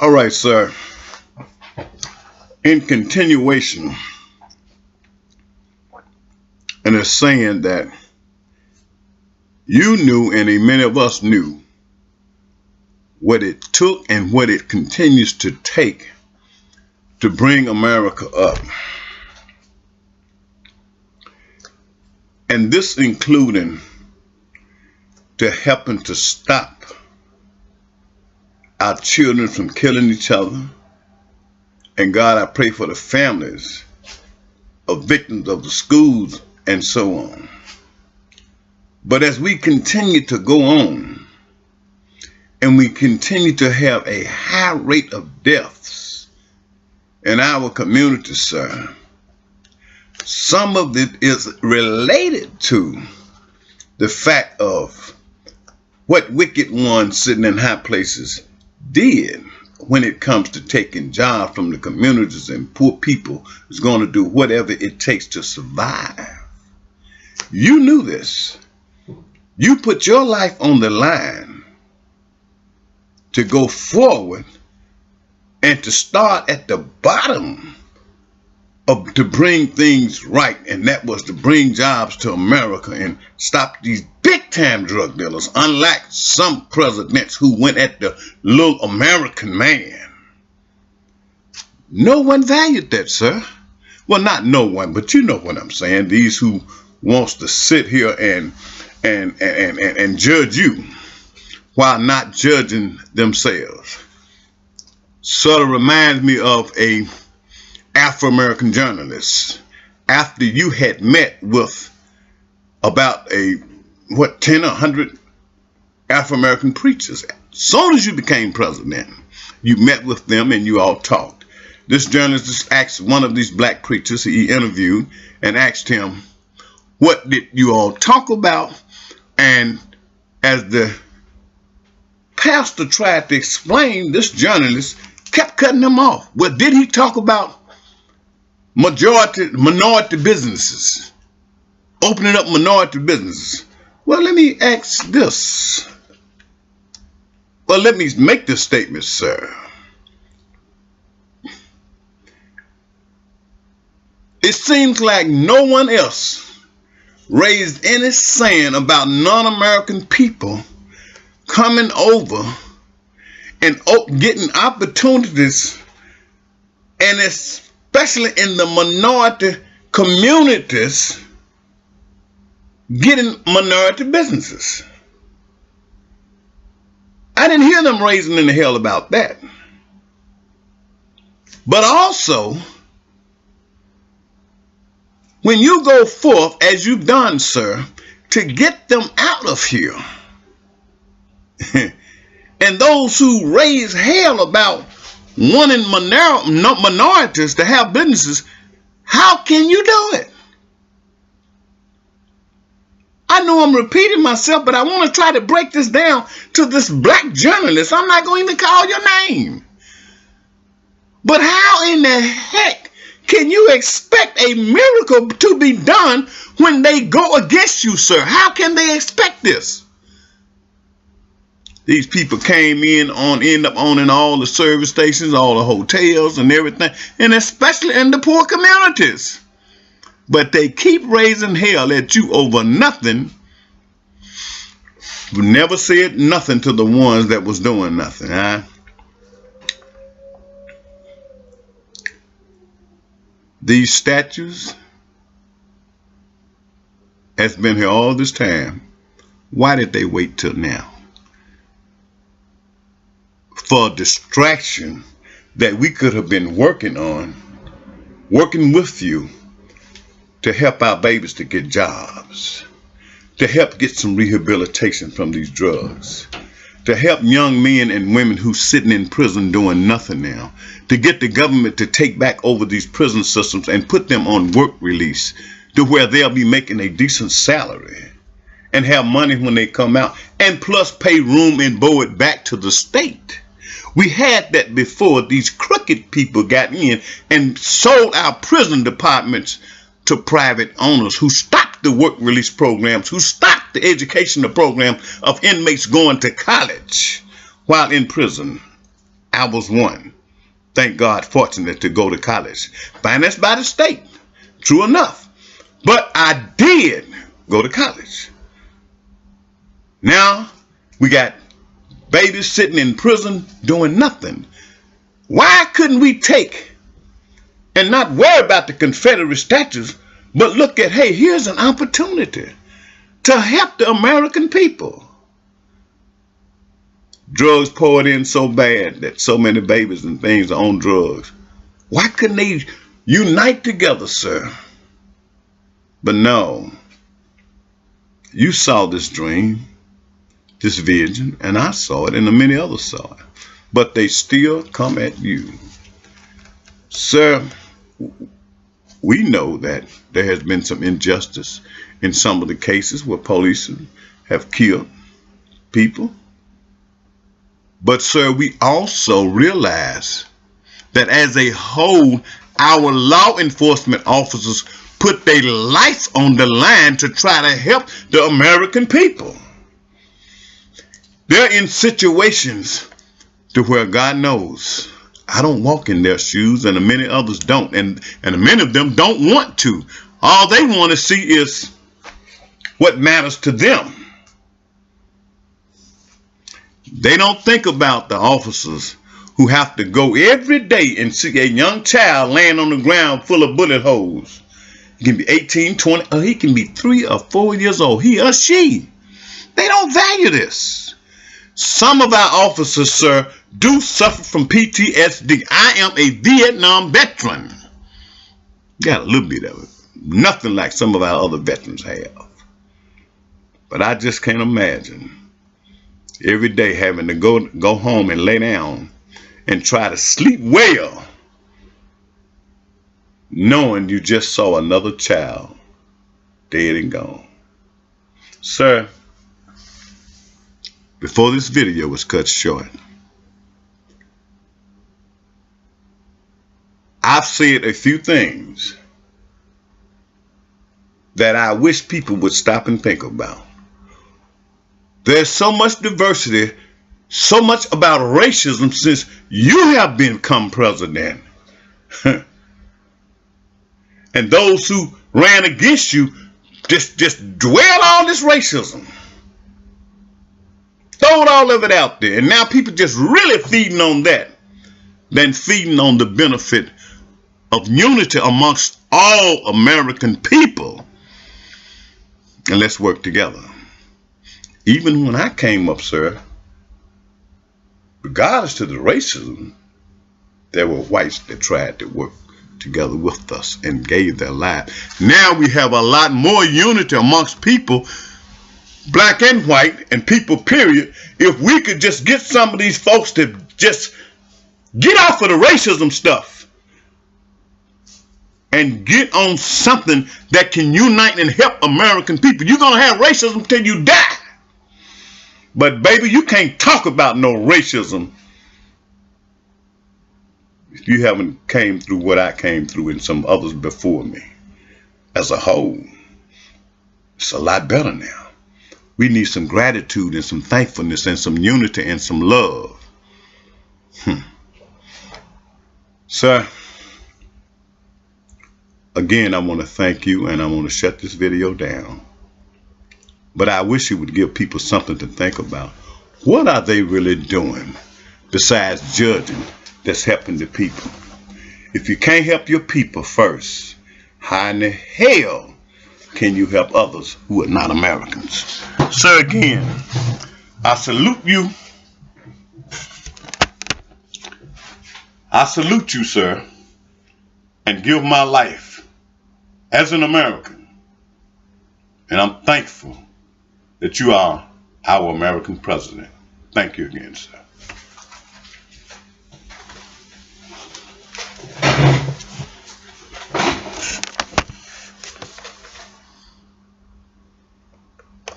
All right, sir. In continuation, and it's saying that you knew, and many of us knew, what it took and what it continues to take to bring America up. And this including to helping to stop our children from killing each other. And God, I pray for the families of victims of the schools and so on. But as we continue to go on and we continue to have a high rate of deaths in our community, sir, some of it is related to the fact of what wicked ones sitting in high places did when it comes to taking jobs from the communities, and poor people is going to do whatever it takes to survive. You knew this. You put your life on the line to go forward and to start at the bottom to bring things right, and that was to bring jobs to America and stop these big-time drug dealers, unlike some presidents who went at the little American man. No one valued that, sir. Well, not no one, but you know what I'm saying. These who wants to sit here and judge you while not judging themselves. Sort of reminds me of a Afro-American journalist after you had met with about 10 or 100 Afro-American preachers. As soon as you became president, you met with them and you all talked. This journalist just asked one of these black preachers he interviewed and asked him, what did you all talk about? And as the pastor tried to explain, this journalist kept cutting him off. Well, did he talk about minority businesses, opening up minority businesses? Well, let me ask this. Well, let me make this statement, sir. It seems like no one else raised any sand about non-American people coming over and getting opportunities, and especially in the minority communities, getting minority businesses. I didn't hear them raising any hell about that. But also, when you go forth, as you've done, sir, to get them out of here, and those who raise hell about wanting minorities to have businesses, how can you do it? I know I'm repeating myself, but I want to try to break this down to this black journalist. I'm not going to even call your name. But how in the heck can you expect a miracle to be done when they go against you, sir? How can they expect this? These people came end up owning all the service stations, all the hotels and everything, and especially in the poor communities. But they keep raising hell at you over nothing. We never said nothing to the ones that was doing nothing, huh? These statues has been here all this time. Why did they wait till now? For a distraction that we could have been working on, working with you to help our babies to get jobs, to help get some rehabilitation from these drugs, to help young men and women who's sitting in prison doing nothing now, to get the government to take back over these prison systems and put them on work release to where they'll be making a decent salary and have money when they come out, and plus pay room and board back to the state. We had that before these crooked people got in and sold our prison departments to private owners who stopped the work release programs, who stopped the educational program of inmates going to college while in prison. I was one. Thank God, fortunate to go to college. Financed by the state. True enough. But I did go to college. Now, we got babies sitting in prison doing nothing. Why couldn't we take and not worry about the Confederate statues, but look at, hey, here's an opportunity to help the American people? Drugs poured in so bad that so many babies and things are on drugs. Why couldn't they unite together, sir? But no, you saw this dream, this vision, and I saw it, and many others saw it. But they still come at you. Sir, we know that there has been some injustice in some of the cases where police have killed people. But, sir, we also realize that as a whole, our law enforcement officers put their life on the line to try to help the American people. They're in situations to where God knows I don't walk in their shoes, and many others don't, and many of them don't want to. All they want to see is what matters to them. They don't think about the officers who have to go every day and see a young child laying on the ground full of bullet holes. He can be 18, 20, or he can be 3 or 4 years old, he or she. They don't value this. Some of our officers, sir, do suffer from PTSD. I am a Vietnam veteran. Got a little bit of it. Nothing like some of our other veterans have. But I just can't imagine every day having to go home and lay down and try to sleep well, knowing you just saw another child dead and gone. Sir, before this video was cut short, I've said a few things that I wish people would stop and think about. There's so much diversity, so much about racism since you have become president. And those who ran against you just dwell on this racism. Throw all of it out there. And now people just really feeding on that than feeding on the benefit of unity amongst all American people. And let's work together. Even when I came up, sir, regardless to the racism, there were whites that tried to work together with us and gave their life. Now we have a lot more unity amongst people, black and white, and people, period. If we could just get some of these folks to just get off of the racism stuff and get on something that can unite and help American people. You're going to have racism till you die. But baby, you can't talk about no racism if you haven't came through what I came through and some others before me. As a whole, it's a lot better now. We need some gratitude and some thankfulness and some unity and some love. Sir, again, I want to thank you, and I want to shut this video down. But I wish you would give people something to think about. What are they really doing besides judging that's helping the people? If you can't help your people first, how in the hell can you help others who are not Americans? Sir, again, I salute you. I salute you, sir, and give my life as an American. And I'm thankful that you are our American president. Thank you again, sir.